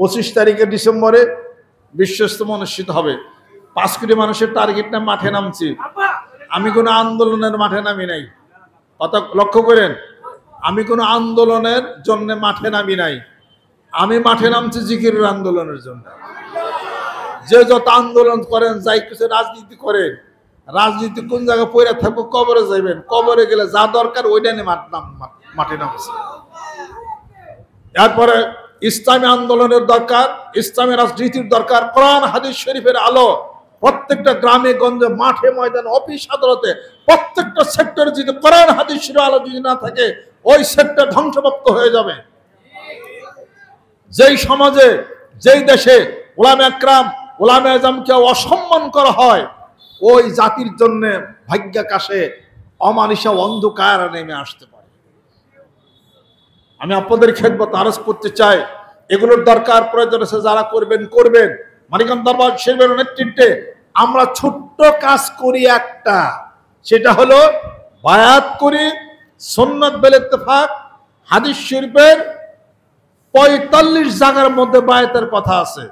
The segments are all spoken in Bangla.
25 তারিখে ডিসেম্বরে বিশ্ব ইজতেমা অনুষ্ঠিত হবে। 5 কোটি মানুষের টার্গেট না মাঠে নামছি। আমি কোনো আন্দোলনের মাঠে নামি নাই, কথা লক্ষ্য করেন। আমি কোনো আন্দোলনের জন্য মাঠে নামি নাই, আমি মাঠে নামছি জিকিরের আন্দোলনের জন্য। যে যত আন্দোলন করেন, যাই কিছু রাজনীতি করেন, রাজনীতি কোন জায়গায় পড়ে থাকবো, কবরে যাইবেন, কবরে গেলে যা দরকার ওইটা নিয়ে মাঠে নামছে। এরপরে ইসলামী আন্দোলনের দরকার, ইসলামী রাজনীতির দরকার। কোরআন হাদিস শরীফের আলো প্রত্যেকটা গ্রামে গঞ্জে, মাঠে ময়দানে, অফিস আদালতে, প্রত্যেকটা সেক্টরে যদি কোরআন হাদিসের আলো যদি না থাকে, ওই সেক্টর ধ্বংসপ্রাপ্ত হয়ে যাবে। যেই সমাজে, যেই দেশে উলামা একরাম, উলামা আজমকে অসম্মান করা হয়, ওই জাতির জন্য ভাগ্যাকাশে অমানিসা অন্ধকার নেমে আসতে পারে। আমি আপনাদের খেদমত আরজ করতে চাই, এগুলোর দরকার প্রয়োজন আছে, যারা করবেন করবেন। মানিকগঞ্জ দরবার শরীফের নেতৃত্বে আমরা ছোট্ট কাজ করি একটা, সেটা হলো বায়াত করি। সুন্নাত বিল ইত্তেফাক হাদিস শরীফের 45 জায়গার মধ্যে বায়াতের কথা আছে,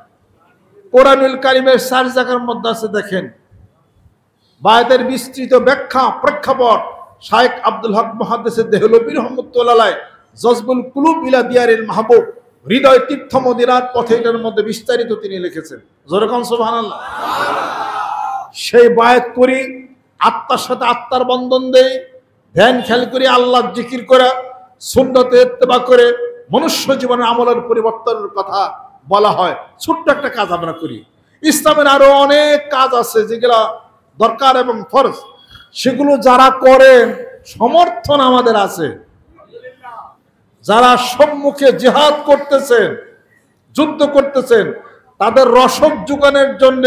কোরআনুল কারীমের 4 জায়গার মধ্যে আছে। দেখেন বায়াতের বিস্তৃত ব্যাখ্যা প্রেক্ষাপট শাইখ আব্দুল হক মুহাদ্দিস দেহলভী রাহমাতুল্লাহ আলাইহি জজবুল কুলুব ইলা দিয়ারিল মাহবুব, হৃদয় তীর্থ মদিনার পথে, এটার মধ্যে বিস্তারিত তিনি লিখেছেন। জোরে কোন সুবহানাল্লাহ। সেই বায়াত করি, আত্মার সাথে আত্মার বন্ধন দেই, ধ্যান খেয়াল করি, আল্লাহর জিকির করা, সুন্নতে ইত্তেবা করে মনুষ্য জীবনের আমলের পরিবর্তনের কথা বলা হয়। ছোট্ট একটা কাজ আমরা করি। ইসলামের আরো অনেক কাজ আছে যেগুলা দরকার এবং ফরজ, সেগুলো যারা করেন সমর্থন আমাদের আছে। যারা সম্মুখে জিহাদ করতেছেন, যুদ্ধ করতেছেন, তাদের রসদ যোগানের জন্য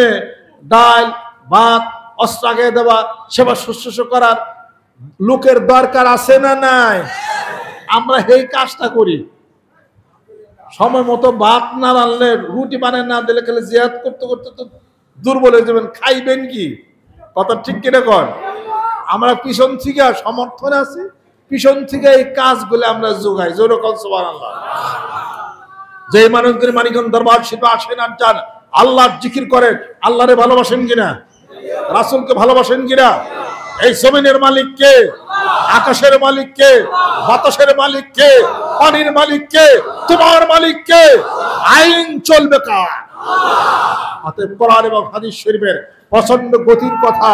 ডাল ভাত অস্ত্র আগে দেওয়া, সেবা শুশ্রূষা করার লোকের দরকার আছে না নাই? আমরা এই কাজটা করি। সময় মতো ভাত না রানলে, রুটি বানিয়ে না দিলে, খেলে জিহাদ করতে করতে তো দুর্বল হয়ে যাবেন, খাইবেন কি? কথা ঠিক কিনা কর? আমরা পিছন থেকে সমর্থন আছি, পিছন থেকে এই কাজগুলো আমরা যোগাই। জোরে কল সুবহানাল্লাহ। যে মানুষগুলো মানিকগঞ্জ দরবার শরীফে আসেন আর যান, আল্লাহর জিকির করেন, আল্লাহরে ভালোবাসেন কিনা, রাসূলকে ভালোবাসেন কিনা? এই জমিনের মালিক কে? আকাশের মালিক কে? বাতাসের মালিক কে? পানির মালিক কে? তোমার মালিক কে? আইন চলবে কার? অতএব কোরআন এবং হাদিস শরীফের প্রচন্ড গতির কথা,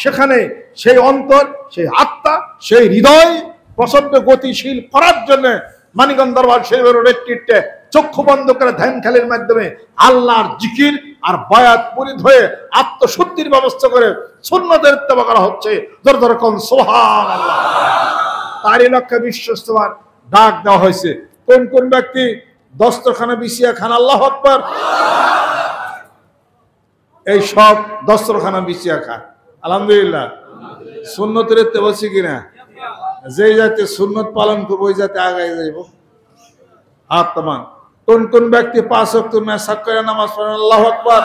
সেখানে সেই অন্তর, সেই আত্মা, সেই হৃদয় প্রচন্ড গতিশীল করার জন্য মানিকগঞ্জ দরবার শরীফের নেতৃত্বে চক্ষু বন্ধ করে ধ্যান খেলের মাধ্যমে আল্লাহর জিকির আর বায়াত মুরিদ হয়ে আত্মশুদ্ধির ব্যবস্থা করে সুন্নতের ইত্তেবা করা হচ্ছে। জোরে জোরে কোন সুবহানাল্লাহ। তারই লক্ষ্যে বিশ্ব ইজতেমার ডাক দেওয়া হয়েছে। কোন কোন ব্যক্তি দস্তরখানা বিছিয়ে খান? আল্লাহু আকবার। এই সব দস্তরখানা বিছিয়ে খান, আলহামদুলিল্লাহ। সুন্নতের ইত্তেবা হচ্ছে কিনা? যেই যাতে সুন্নত পালন করবো, ওই যাতে আগায় যাইব। আত্মান কোন কোন ব্যক্তি 5 ওয়াক্ত মেসাক করে নামাজ পড়েন? আল্লাহু আকবার।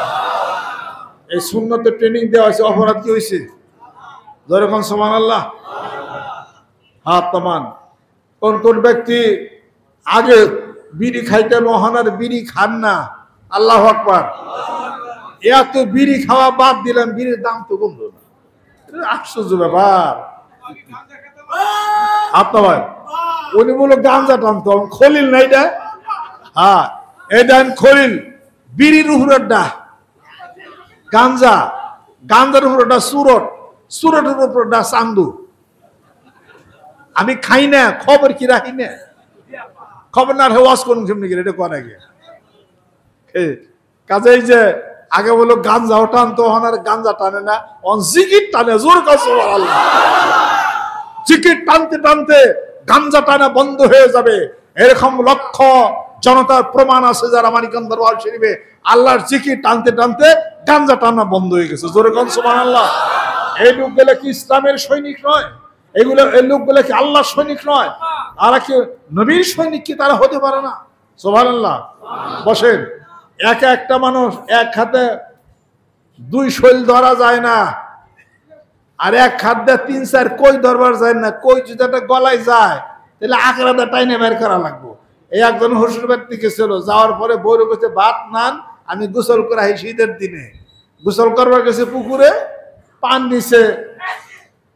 এই সুন্নতের ট্রেনিং দেওয়া হয়েছে, অপরাধ কি হয়েছে? জোরে কোন সুবহানাল্লাহ। আত্মান কোন কোন ব্যক্তি আগে বিড়ি খাইতে মহানার বিড়ি খান না? আল্লাহু আকবার। এত বিড়ি খাওয়া বাদ দিলাম, বিড়ির দাম তো কমলো না। আশ্চর্য ব্যাপার। আপনার উনি বলো গাঞ্জা টানতো, খলিল না এটা? হ্যাঁ, এটা খলিল। বিড়ির উপরের ডা গাঞ্জা, গাঞ্জার উপরের ডা সুরট, সুরটের উপরের ডা চান্দু। আমি খাই না, খবর কি রাখি না, খবর না ওয়াজ করুন কেমনি গেলে এটা করে গে। কাজেই যে আগে বলো গাঞ্জাও টানতো, আর গাঞ্জা টানে না, জিকির টানে। জোর কাছে জিকির টানতে টানতে গাঞ্জা টানা বন্ধ হয়ে যাবে, এরকম লক্ষ্য জনতার প্রমাণ আছে যারা মানিকগঞ্জ দরবার শরীফে আল্লাহর জিকির টানতে টানতে গাঞ্জা টানা বন্ধ হয়ে গেছে। জোরে কোন সুবহানাল্লাহ। এই লোকগুলো কি ইসলামের সৈনিক নয়? এগুলো এই লোকগুলো কি আল্লাহর সৈনিক নয়? আর কি নবীর সৈনিক কি তারা হতে পারে না? সুবহানাল্লাহ। বসেন, একা একটা মানুষ এক হাতে 2 শৈল ধরা যায় না, আর এক হাত দিয়ে 3-4 কই ধরবার যায় না। কই যদি একটা গলায় যায় তাহলে আঁকড়াটা টাইনে বের করা লাগবে। এই একজন শ্বশুর বাড়িতে গেছিল, যাওয়ার পরে বউরে কাছে ভাত নান, আমি গোসল করা এই শীতের দিনে গোসল করবার গেছে পুকুরে, পান নিচে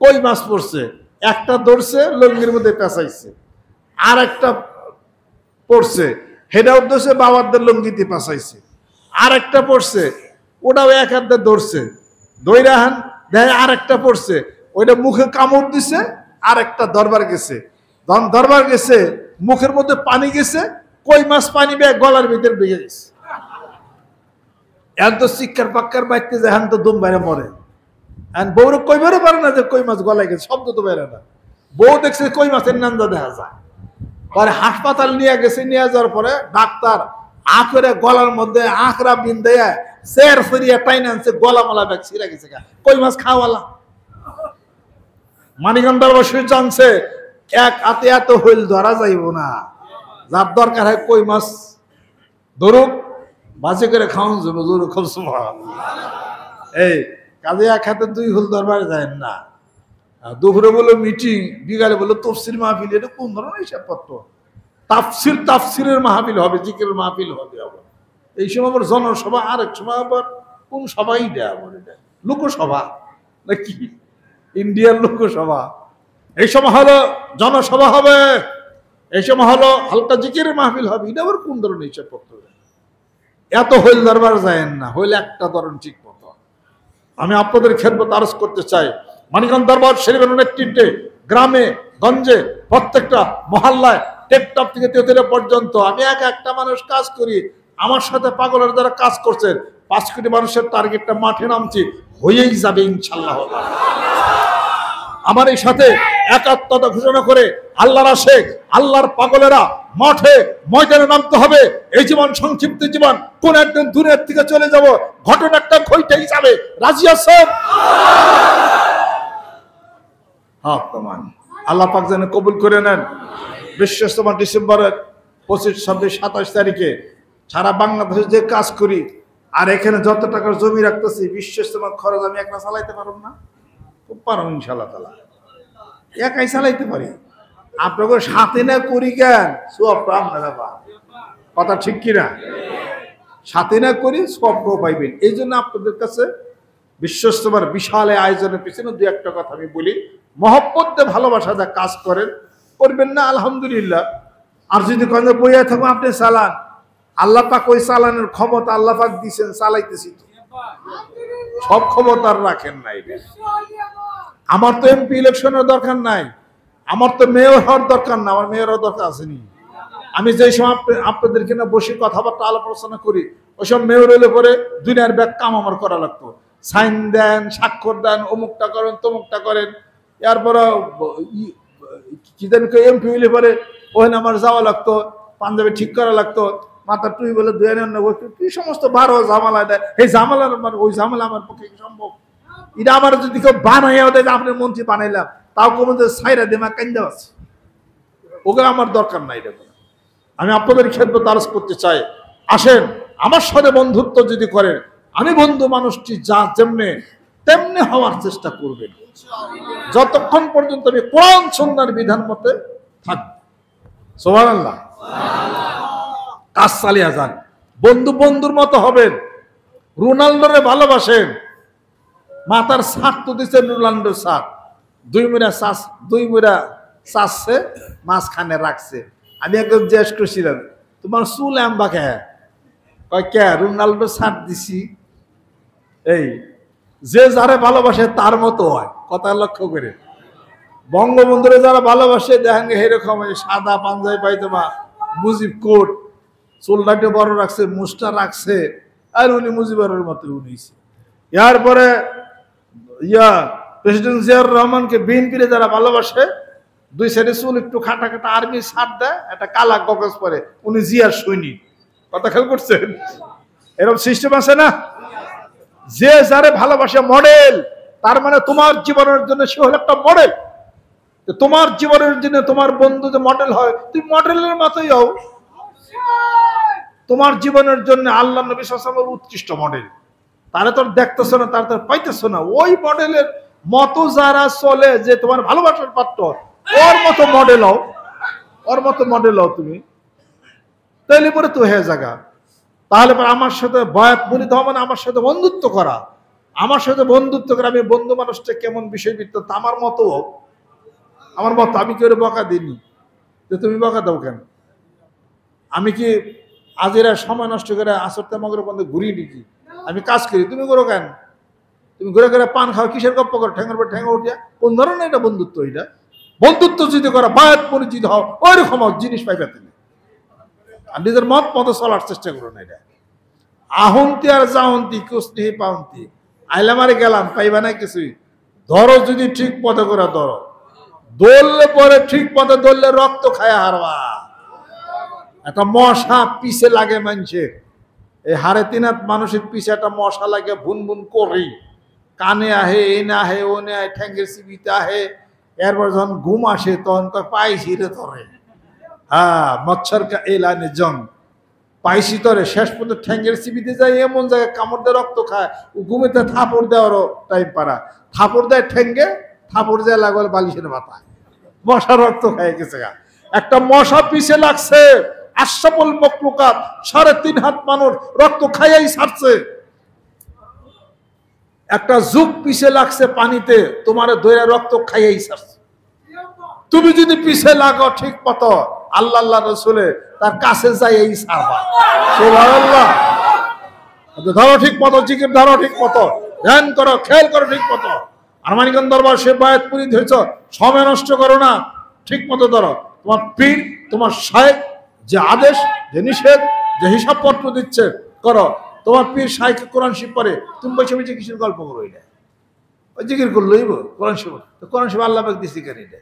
কই মাছ পড়ছে, একটা ধরছে লুঙ্গির মধ্যে পেঁচাইছে, আর একটা পড়ছে হেটা উদ্দেশ্যে বাবাদের লুঙ্গিতে পেঁচাইছে, আর একটা পড়ছে ওটাও এক হাতে ধরছে, দইরা হান দেয়, আর একটা পড়ছে ওইটা মুখে কামড় দিছে, আর একটা দরবার গেছে, দরবার গেছে মুখের মধ্যে পানি গেছে, কই মাছ পানি বেয়ে গলার ভিতরে বেগে গেছে। এত শিক্ষার পাক্কার বাইতে যায়, হান তো দুম বাইরে মরে। বউরে কই বেরো পারে না যে কই মাছ গলায় গেছে, শব্দ তো বেরো না। বউ দেখছে কই মাছের নান্দা দেখা যায়, পরে হাসপাতাল নিয়ে গেছে, নিয়ে যাওয়ার পরে ডাক্তার আখরে গলার মধ্যে আখরা বিন দেয়া চের ফিরিয়ে টাইনে আনছে, গলা মালা ব্যাগ ছিঁড়ে গেছে, কই মাছ খাওয়ালা। মানিকগঞ্জের বসে জানছে এক হাতে এত হইল ধরা যাইব না, যার দরকার হয় কই মাছ ধরুক, বাজে করে খাওয়ান যাবো, ধরুক খুব এই কাজে এক হাতে দুই হুল দরবারে যায় না। দুপুরে বলো মিটিং, বিকালে বলো তফসির মাহফিল, এটা কোন ধরনের হিসাবপত্র? তাফসিরের মাহফিল হবে, জিকিরের মাহফিল হবে আবার। এই সময় আবার জনসভা, আরেক সময় আবার কোন সভাই দেয় আবার, এটা লোকসভা নাকি ইন্ডিয়ার লোকসভা। এই সময় হলো জনসভা হবে, এই সময় হলো হালকা জিকিরের মাহফিল হবে, এটা আবার কোন ধরনের হিসাবপত্র? এত হইল দরবার যায় না, হইলে একটা ধরন ঠিক মতো। আমি আপনাদের খেদমত আরজ করতে চাই, মানিকগঞ্জ দরবার শরীফের নেতৃত্বে গ্রামে গঞ্জে প্রত্যেকটা মহল্লায় টেকটপ থেকে তেতুলিয়া পর্যন্ত আমি একটা মানুষ কাজ করি, আমার সাথে পাগলের যারা কাজ করছেন 5 কোটি মানুষের টার্গেটটা মাঠে নামছি, হয়েই যাবে ইনশাল্লাহ। আমার এই সাথে একাত্মতা ঘোষণা করে আল্লাহর আশেক আল্লাহর পাগলেরা মাঠে ময়দানে নামতে হবে। এই জীবন সংক্ষিপ্ত জীবন, কোন একদিন দূরের থেকে চলে যাব, ঘটনা একটা ঘটেই যাবে। রাজি আছেন? আল্লাহ পাক যেন কবুল করে নেন। বিশ্বস্তমা ডিসেম্বরের 25, 26, 27 তারিখে সারা বাংলাদেশে যে কাজ করি, আর এখানে যত টাকার জমি রাখতেছি, বিশ্বস্তমার খরচ আমি একলা চালাইতে পারব না? খুব পারো ইনশাল্লাহ তাআলা, একাই চালাইতে পারি। আপনাকে সাথে না করি কেন, সব আপনারা কথা ঠিক কিনা? সাথে না করি সব পাইবেন। এই জন্য আপনাদের কাছে বিশ্বস্তমার বিশাল আয়োজনের পিছনে দু একটা কথা আমি বলি। মহব্বত দিয়ে ভালোবাসা যা কাজ করেন, করবেন না আলহামদুলিল্লাহ। আর যদি কোনো বইয়া থাকবো আপনি চালান, আল্লাহ পাক ওই চালানোর ক্ষমতা আল্লাহ পাক দিয়েছেন, চালাইতেছি তো, সব ক্ষমতা রাখেন নাই। আমার তো এমপি ইলেকশনের দরকার নাই, আমার তো মেয়র হওয়ার দরকার না, আমার মেয়র হওয়ার দরকার আসেনি। আমি যে সময় আপনাদেরকে না বসে কথাবার্তা আলোচনা করি, ওইসব মেয়র হলে পরে দুনিয়ার ব্যাগ কাম আমার করা লাগতো। সাইন দেন, স্বাক্ষর দেন, অমুকটা করেন, তমুকটা করেন। এরপরে কি জানি এমপি হইলে পরে ওখানে আমার যাওয়া লাগতো, পাঞ্জাবি ঠিক করা লাগতো, মাথা টুই বলে ধুয়ে নেন, কি সমস্ত বারো ঝামেলা দেয়। এই ঝামেলার ওই ঝামেলা আমার পক্ষে সম্ভব? এটা আমার যদি কেউ বানাইয়া দেয়, আপনার মন্ত্রী বানাইলাম, তাও কোনো সাইরা দেমা কান্দা আছে, ওকে আমার দরকার নাই। এটা আমি আপনাদের ক্ষেত্রে তারস করতে চাই। আসেন আমার সাথে বন্ধুত্ব যদি করেন, আমি বন্ধু মানুষটি যা যেমনে তেমনি হওয়ার চেষ্টা করবেন, যতক্ষণ পর্যন্ত আমি কোরআন সুন্নাহর বিধান মতে থাকব। সুবহানাল্লাহ। কাজ চালিয়ে যান, বন্ধু বন্ধুর মতো হবেন। রোনাল্ডোরে ভালোবাসেন, মাথার ছাদ তো দিচ্ছেন রোনাল্ডোর ছাদ, দুই মুড়া চাচ্ছে, মাঝখানে রাখছে। আমি একদম জিজ্ঞেস করছিলাম, তোমার চুল আম্বা কে? কয় কে? রোনাল্ডো ছাদ দিছি। এই যে যারা ভালোবাসে তার মতো হয়, কথা লক্ষ্য করে। বঙ্গবন্ধুরে যারা ভালোবাসে দেখেন এরকম সাদা পাঞ্জাবি পায়জামা, মুজিব কোট, চুলটাকে বড় রাখছে, মুছটা রাখছে, আর উনি মুজিবের মতো উনিছে। এরপরে প্রেসিডেন্ট জিয়াউর রহমানকে বিএনপিরে যারা ভালোবাসে, দুই সাইডে চুল একটু খাটা খাটা আর্মি শার্ট দেয়, একটা কালা গগজ পরে, উনি জিয়ার সৈনিক। কথা খেয়াল করছেন? এরকম সিস্টেম আছে না? যে যারে ভালোবাসে মডেল, তার মানে তোমার জীবনের জন্য সে হলো একটা মডেল। তোমার জীবনের জন্য তোমার বন্ধু যে মডেল হয়, তুমি মডেলের মতোই হও। তোমার জীবনের জন্য আল্লাহ নবী সাল্লাল্লাহু আলাইহি ওয়াসাল্লাম উৎকৃষ্ট মডেল, তারা তো দেখতেছ না, তারা তো পাইতেছ না। ওই মডেলের মতো যারা চলে, যে তোমার ভালোবাসার পাত্র, ওর মতো মডেল হও, ওর মতো মডেল হও তুমি। তাইলে পরে তো হয়ে জায়গা। তাহলে পরে আমার সাথে বয়াত বলিতে হবে না, আমার সাথে বন্ধুত্ব করা, আমার সাথে বন্ধুত্ব করে আমি বন্ধু মানুষটা কেমন বিষয়বৃত্ত আমার মতো, আমি কেউ বকা দিইনি যে তুমি বকা দাও কেন? আমি কি আজেরা সময় নষ্ট করে আসরতে মগের বন্ধে ঘুরিয়ে নিকি? আমি কাজ করি, তুমি করো কেন? তুমি ঘুরে ঘুরে পান খাও, কিসের গপ্প করো? ঠ্যাঙের পর ঠ্যাঙে উঠিয়া কোন ধরনের এটা বন্ধুত্ব? এটা বন্ধুত্ব যদি করো, বায়াত পরিচিত হও, ওই রকম জিনিস পাইবে তুমি। আর নিজের মত মতো চলার চেষ্টা করো না। এটা আহন্তি আর যাহন্তি কুস্নেহি পাহন্তি, আইলাম আর গেলাম পাইবা না কিছুই। ধরো যদি ঠিক পথে করে ধরো, দৌড়লে পরে ঠিক পথে দৌড়লে রক্ত খায় হারবা। একটা মশা পিছে লাগে মানুষের, এই হাড়ে তিনাত মানুষের পিছে একটা মশা লাগে, ভুন ভুন করেই কানে আহে, এ না আহে, ও নে আহে, ঠ্যাঙ্গের সিবিতে আহে। এরপর যখন ঘুম আসে তখন পাই ছিঁড়ে ধরে। হ্যাঁ, মচ্ছর এ লাইনে জং পাইসি তরে শেষ পর্যন্ত ঠ্যাঙ্গের সিবিতে যায়, এমন জায়গায় কামড় দিয়ে রক্ত খায়। ঘুমেতে থাপড় দেওয়ারও টাইম পারা, থাপড় দেয় ঠ্যাঙ্গে, থাপড় দেয় লাগলে বালিশের মাথায়, মশা রক্ত খায় গেছে। একটা মশা পিছে লাগছে, আশরাফুল মখলুকাত 3.5 হাত মানুষ রক্ত খাইয়াই ছাড়ছে। একটা যুগ পিছে লাগছে পানিতে, তোমার দইরা রক্ত খাইয়াই ছাড়ছে। তুমি যদি পিছে লাগো ঠিক মতো, আল্লাহ আল্লাহ রসুলে তার কাছে যাই এই ছাড়বা। সুবহানাল্লাহ। ধরো ঠিক মতো, জিকির ধরো ঠিক মতো, ধ্যান করো, খেয়াল করো ঠিক মতো। আর মানিকগঞ্জ দরবার সে বায়াত পুরি ধরেছ, সময় নষ্ট করো না, ঠিক মতো ধরো। তোমার পীর, তোমার শায়েখ যে আদেশ, যে নিষেধ, যে হিসাবপত্র দিচ্ছে করো। তোমার পীর শায়েখ কোরআন শিব পড়ে, তুমি বসে বসে কিসের গল্প করো? এটা ওই জিকির করলোই কোরআন শিব, কোরআন শিব আল্লাহ পাক দিছি কেন? এটা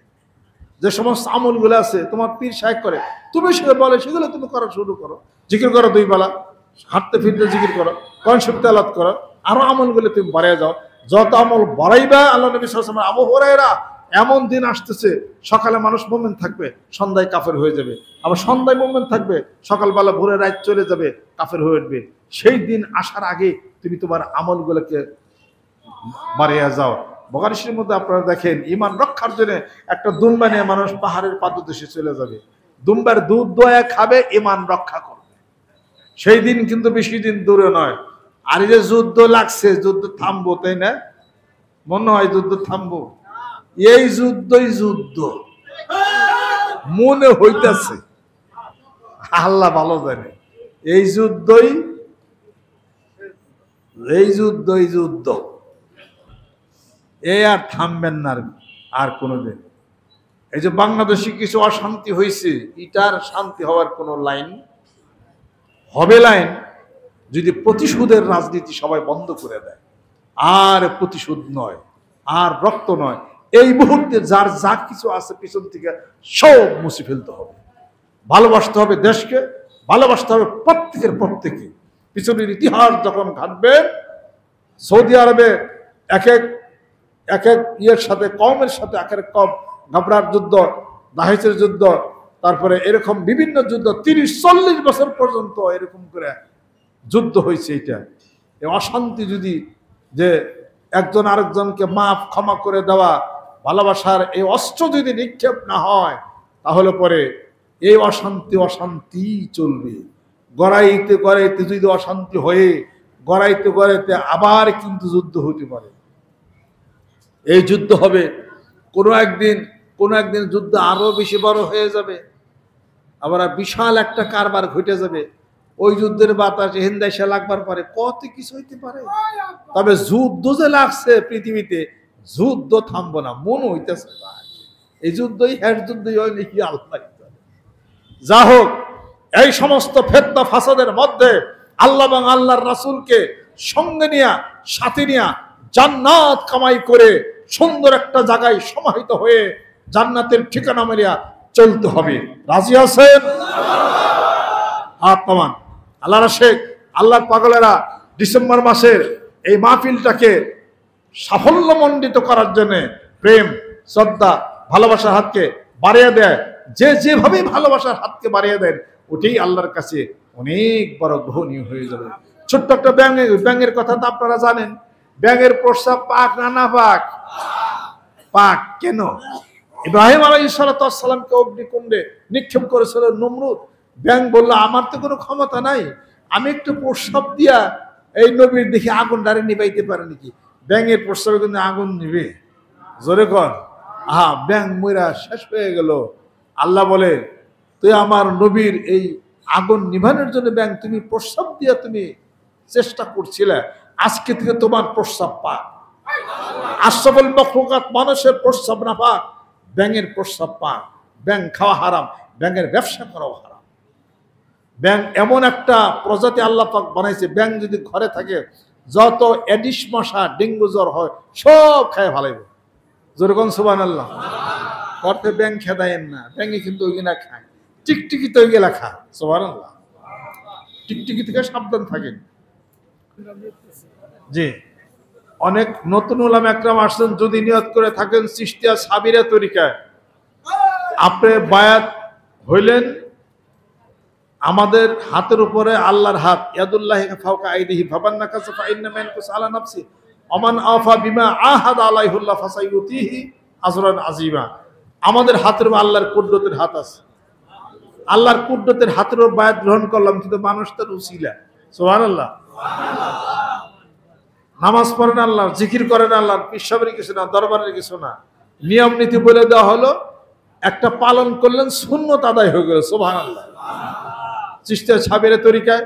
যে সমস্ত আমলগুলো আছে তোমার পীর শায়েখ করে, তুমি সেগুলো বলে, সেগুলো তুমি করা শুরু করো। জিকির করো 2 বেলা, হাঁটতে ফিরতে জিকির করো, কোরআন শরীফ তেলাওয়াত করো, আরো আমলগুলো তুমি বাড়িয়ে যাও। যত আমল বাড়াইবা, আল্লাহ নবী সাল্লাল্লাহু আলাইহি ওয়াসাল্লাম, আবু হুরায়রা এমন দিন আসতেছে সকালে মানুষ মুমিন থাকবে, সন্ধ্যায় কাফের হয়ে যাবে। আবার সন্ধ্যায় মুমিন থাকবে, সকালবেলা ভোরে রাত চলে যাবে, কাফের হয়ে উঠবে। সেই দিন আসার আগে তুমি তোমার আমলগুলোকে বাড়িয়ে যাও। বুখারী শরীফের মধ্যে আপনারা দেখেন, ঈমান রক্ষার জন্য একটা দুম্বা নিয়ে মানুষ পাহাড়ের পাদদেশে চলে যাবে, দুম্বার দুধ দয়া খাবে, ঈমান রক্ষা করবে। সেই দিন কিন্তু বেশি দিন দূরে নয়। আর এই যে যুদ্ধ লাগছে, যুদ্ধ থামবো, তাই না? মনে হয় যুদ্ধ থামবো? এই যুদ্ধই যুদ্ধ মনে হইতেছে, আল্লাহ ভালো জানে। এই যুদ্ধই যুদ্ধ, এ আর থামবেন না আর কোনোদিন। এই যে বাংলাদেশে কিছু অশান্তি হয়েছে, এটার শান্তি হওয়ার কোনো লাইন হবে? লাইন যদি প্রতিশোধের রাজনীতি সবাই বন্ধ করে দেয়, আর প্রতিশোধ নয়, আর রক্ত নয়, এই মুহূর্তে যার যা কিছু আছে পিছন থেকে সব মুছে ফেলতে হবে। ভালোবাসতে হবে দেশকে, ভালোবাসতে হবে প্রত্যেকে। পিছনের ইতিহাস যখন ঘাটবে, সৌদি আরবে এক এক ইয়ের সাথে, কমের সাথে এক কম, ঘাবড়ার যুদ্ধ, দাহেজের যুদ্ধ, তারপরে এরকম বিভিন্ন যুদ্ধ 30-40 বছর পর্যন্ত এরকম করে যুদ্ধ হয়েছে। এটা এই অশান্তি যদি, যে একজন আরেকজনকে মাফ ক্ষমা করে দেওয়া, ভালোবাসার এই অস্ত্র যদি নিক্ষেপ না হয়, তাহলে পরে এই অশান্তি চলবে। গড়াইতে যদি অশান্তি হয়ে গড়াইতে আবার কিন্তু যুদ্ধ হতে পারে। এই যুদ্ধ হবে, কোনো একদিন যুদ্ধ আরো বেশি বড় হয়ে যাবে, আবার বিশাল একটা কারবার ঘটে যাবে। ওই যুদ্ধের বাতাসে হিন্দাইশা লাগবার পরে কত কিছু হইতে পারে। তবে যুদ্ধ যে লাগছে পৃথিবীতে, যুদ্ধ থামবো না মনে হইতেছে। এই যুদ্ধই যুদ্ধই হয় নাকি আল্লাহ। যা হোক, এই সমস্ত ফিতনা ফাসাদের মধ্যে আল্লাহ এবং আল্লাহর রাসূলকে সঙ্গে নিয়া, সাথে নিয়া জান্নাত কামাই করে সুন্দর একটা জায়গায় সমাহিত হয়ে জান্নাতের ঠিকানা মেরিয়া চলতে হবে। রাজি আছেন? আত্মান আল্লাহর শেখ, আল্লাহর পাগলেরা ডিসেম্বর মাসের এই মাহফিলটাকে সাফল্যমণ্ডিত করার জন্য প্রেম, শ্রদ্ধা, ভালোবাসার হাতকে বাড়িয়ে দেয়। যে যেভাবে ভালোবাসার হাতকে বাড়িয়ে দেন, ওটাই আল্লাহর কাছে অনেক বড় গ্রহণীয় হয়ে যাবে। ছোট্ট একটা ব্যাঙের কথা তো আপনারা জানেন। ব্যাঙের প্রস্রাব পাক না পাক? পাক। কেন? ইব্রাহিম আলাইহিস সালাতু ওয়াস সালামকে অগ্নিকুণ্ডে নিক্ষেপ করেছিল নমরুদ। ব্যাং বলল, আমার তো কোনো ক্ষমতা নাই, আমি একটু প্রস্রাব দিয়া এই নবীর দেখি আগুন ডারে নিবাইতে পারে নাকি। ব্যাঙের প্রস্রাবে কিন্তু আগুন নিবে, জোরে কর। ব্যাং মইরা শেষ হয়ে গেল। আল্লাহ বলে, তুই আমার নবীর এই আগুন নিভানোর জন্য ব্যাং তুমি প্রস্রাব দিয়া তুমি চেষ্টা করছিলে, আজকে থেকে তোমার প্রস্রাব পাক। আশরাফুল মাখলুকাত মানুষের প্রস্রাব না পাক, ব্যাঙের প্রস্রাব পাক। ব্যাং খাওয়া হারাম, ব্যাঙের ব্যবসা করাও হারাম। ব্যাং এমন একটা প্রজাতি আল্লাহ পাক বানাইছে, ব্যাং যদি ঘরে থাকে যত এডিস মশা ডেঙ্গু জ্বর হয় সব খায় ভালাইব। যেরকম সুবহানাল্লাহ। করতে ব্যাং খেদায়েন না, ব্যাঙে কিন্তু ওইগুলা খায়। টিকটিকি তো ওইগুলা খায়। সুবহানাল্লাহ। টিকটিকি থেকে সাবধান থাকেন। জি, অনেক নতুন উলামা একরাম আসছেন, যদি নিয়ত করে থাকেন চিশতিয়া সাবিরা তরিকায় আপনি বায়াত হইলেন, আমাদের হাতের উপরে আল্লাহর হাত, ইয়াদুল্লাহি ফাওকা আইদিহি ফাবান্না কাসাফা ইন্নামা ইয়ানকুসু আলা নাফসি ওমান আফা বিমা আহাদ আলাইহুল্লাহ ফাসাইউতিহি আজরান আযীমা। আমাদের হাতের উপর আল্লাহর কুদরতের হাত আছে। আল্লাহর কুদরতের হাতের উপর বায়াত গ্রহণ করলাম, কিন্তু মানুষ তার উসিলা। সুবহানাল্লাহ। নামাজ পড়েন আল্লাহর, জিকির করেন আল্লাহর, পিসাবের কিছু না, দরবারের কিছু না। নিয়ম নীতি বলে দেওয়া হলো, একটা পালন করলেন, সুন্নত আদায় হয়ে গেল। সুবহানাল্লাহ। চিশতিয়া সাবিরা তরিকায়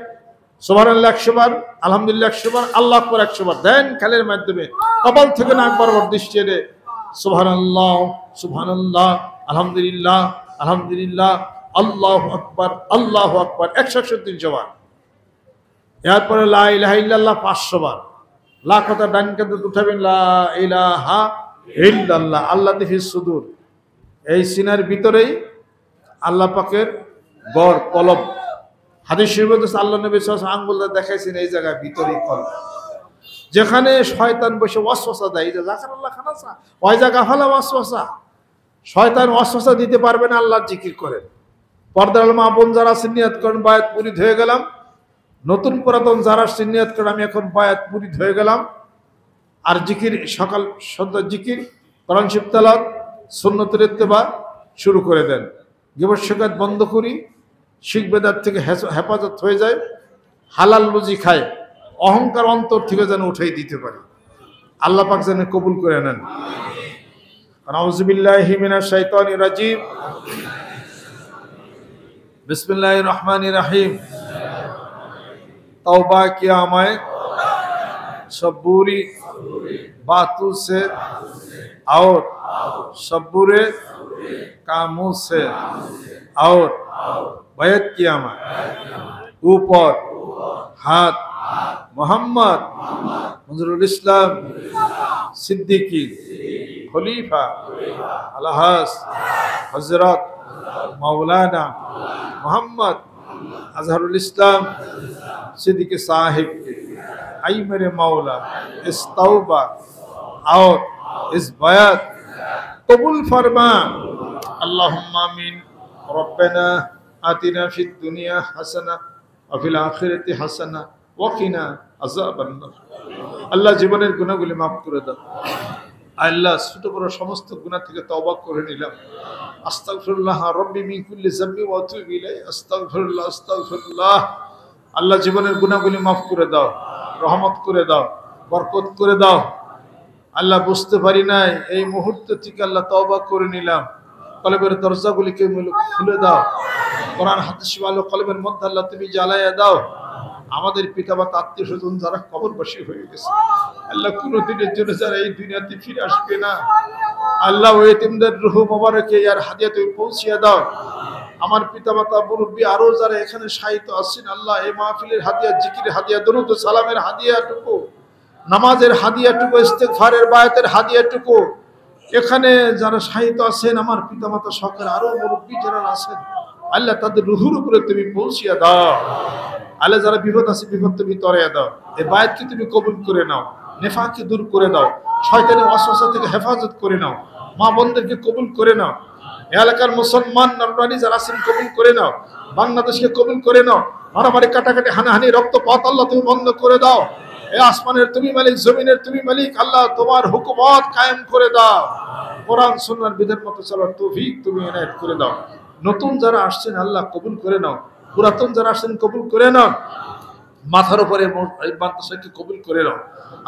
সুবহানাল্লাহ 100 বার, আলহামদুলিল্লাহ 100 বার, আল্লাহু আকবার 100 বার দেন খেলের মাধ্যমে। কপাল থেকে নাক বরাবর দৃষ্টি এনে সুবহানাল্লাহ সুবহানাল্লাহ আলহামদুলিল্লাহ আলহামদুলিল্লাহ আল্লাহু আকবার 133 বার। এরপরে লা ইলাহা ইল্লাল্লাহ 500 বার। লা কথা ডান কাঁধে উঠাবেন, লা ইলাহা ইল্লাল্লাহ। আল্লাহ ফিস সুদূর, এই সিনার ভিতরেই আল্লাহ পাকের গড় কলব। হাদিস শরীফে আল্লাহ নবী সাল্লাল্লাহু আলাইহি ওয়াসাল্লাম আঙ্গুল দেখাইছেন, এই জায়গায় ভিতরেই কলব, যেখানে শয়তান বসে ওয়াসওয়াসা দেয়। এই যে যাকারাল্লাহ খানাসা, ওই জায়গা ফালা ওয়াসওয়াসা। শয়তান ওয়াসওয়াসা দিতে পারবে না, আল্লাহর জিকির করেন। পর্দার মা বোন যারা সিনিয়াত করেন, বায়াত মুরিদ হয়ে গেলাম। নতুন পুরাতন যারা সিনিয়াত করেন, আমি এখন বায়াত মুরিদ হয়ে গেলাম। আর জিকির সকাল সন্ধ্যা জিকির, কোরআন শরীফ তেলাওয়াত, সুন্নতের ইত্তেবা শুরু করে দেন। গীবত শিকায়ত বন্ধ করি, শিরক বেদাত থেকে হেফাজত হয়ে যায়, হালাল রুজি খায়, অহংকার অন্তর থেকে যেন উঠাই দিতে পারি। আল্লাহ পাক যেন কবুল করে নেন। আউযু বিল্লাহি মিনাশ শাইতানির রাজিম। बिस्मिल्लाहिर रहमानिर रहीम। तौबा किया मैं सब बुरी बातों से और सब बुरे कामों से, और बैत किया मैं ऊपर हाथ मोहम्मद मंजरुल इस्लाम सिद्दीकी खलीफा अलहास हजरत मौलाना मोहम्मद अजहरुल इस्लाम सिद्दीकी साहिब आई मेरे मौला इस तौबा और इस बयात कबूल फरमा। अल्लाहुम्मा आमीन। रब्बना आतिना फिद दुनिया हसना व फिल आखिरति हसना व किना अज़ाबान नार। আল্লাহ জীবনের গুনাহগুলি মাফ করে দাও। আল্লাহ ছোট বড় সমস্ত গুনাহ থেকে তওবা করে নিলাম। আস্তাগফিরুল্লাহ রাব্বি মিন কুল্লি যামবি ওয়া আতুবু ইলাইহি। আস্তাগফিরুল্লাহ আস্তাগফিরুল্লাহ। আল্লাহ জীবনের গুনাহগুলি মাফ করে দাও, রহমত করে দাও, বরকত করে দাও। আল্লাহ বুঝতে পারি নাই, এই মুহূর্তে থেকে আল্লাহ তওবা করে নিলাম। কলবের দরজাগুলিকে খুলে দাও। কোরআন হাদিস ওয়ালা কলবের মধ্যে আল্লাহ তুমি জ্বালায়া দাও। আমাদের পিতামাতা আত্মীয় স্বজন যারা কবরবাসী হয়ে গেছে, আল্লাহ কোনদিনের জন্য যারা এই দুনিয়াতে ফিরে আসবে না, আল্লাহ ওই এতিমদের রূহ মোবারকে আর হাদিয়া তুমি পৌঁছিয়ে দাও। আমার পিতামাতা মুরব্বী আরো যারা এখানে শায়িত আছেন, আল্লাহ এই মাহফিলের হাদিয়া, জিকিরের হাদিয়া, দরুদ ও সালামের হাদিয়াটুকু, নামাজের হাদিয়াটুকু, ইস্তেগফারের বায়াতের হাদিয়াটুকু, এখানে যারা শায়িত আছেন আমার পিতামাতা সকল আরো মুরব্বী যারা আছেন, আল্লাহ তাদের রুহুর উপরে তুমি পৌঁছিয়ে দাও। আল্লাহ যারা বিপদ আছে, বিপদ তুমি তরাইয়া দাও। এই বায়াতকে তুমি কবুল করে নাও, নেফাককে দূর করে দাও, শয়তানের ওয়াসওয়াসা থেকে হেফাজত করে নাও, মা বোনদেরকে কবুল করে নাও, এলাকার মুসলমান নরনারী যারা আছেন কবুল করে নাও, বাংলাদেশকে কবুল করে নাও। মারামারি কাটাকাটি হানাহানি রক্তপাত আল্লাহ তুমি বন্ধ করে দাও। এই আসমানের তুমি মালিক, জমিনের তুমি মালিক, আল্লাহ তোমার হুকুমত কায়েম করে দাও। কোরআন সুন্নাহর বিধান মতো চলার তৌফিক তুমি এনায়েত করে দাও। নতুন যারা আসছেন আল্লাহ কবুল করে নাও। পুরাতন যারা আসেন কবুল করে নাও, মাথার উপরে এই মাদ্রাসাকে কবুল করে নাও,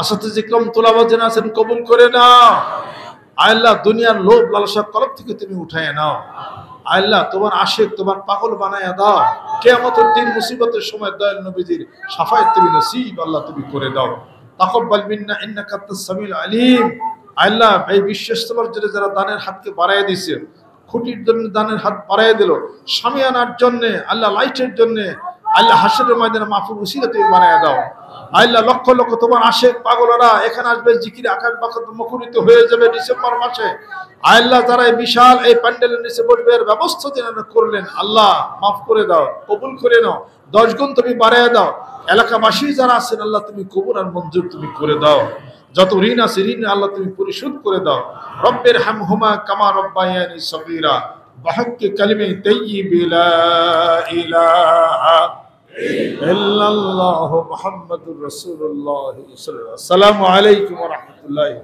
আসাতে ইকরাম তোলাবা যারা আছেন কবুল করে নাও। আল্লাহ দুনিয়ার লোভ লালসা কলব থেকে তুমি উঠায় নাও। আল্লাহ তোমার আশিক তোমার পাগল বানায়া দাও। কিয়ামতের দিন মুসিবতের সময় দয়াল নবীজির শাফায়াত তুমি নসিব আল্লাহ তুমি করে দাও। তাকাব্বাল মিন্না ইন্নাকা আনতাস সামিউল আলিম। আল্লাহ এই বিশ্বাস্তবার জন্য যারা দানের হাতকে বাড়ায় দিয়েছে, খুঁটির জন্য দানের হাত বাড়ায় দিল, শামিয়ানার জন্য আল্লাহ লাইটের জন্য আল্লাহ হাসরের ময়দানে মাহফুল উসিলা তুমি বানায় দাও। আল্লাহ লক্ষ লক্ষ তোমার আশেক পাগলরা এখানে আসবে, জিকিরে আকাশ বাকাশ মুখরিত হয়ে যাবে ডিসেম্বর মাসে। আল্লাহ যারা এই বিশাল এই প্যান্ডেলের নিচে বসবে এর ব্যবস্থা যেন করলেন, আল্লাহ মাফ করে দাও, কবুল করে নাও, 10 গুণ তুমি বাড়ায় দাও। এলাকাবাসী যারা আছেন আল্লাহ তুমি কবুল আর মঞ্জুর তুমি করে দাও। যত ঋণ আছে ঋণ আল্লাহ তুমি পরিশোধ করে দাও। রব্বের হামহুমা কামা রব্বায়ানি সগীরা বিহাক্কি কালিমে তাইয়্যিব লা ইলাহা ইল্লাল্লাহু মুহাম্মাদুর রাসূলুল্লাহ সাল্লাল্লাহু আলাইহি ওয়া সাল্লাম। আসসালামু আলাইকুম ওয়া রাহমাতুল্লাহি।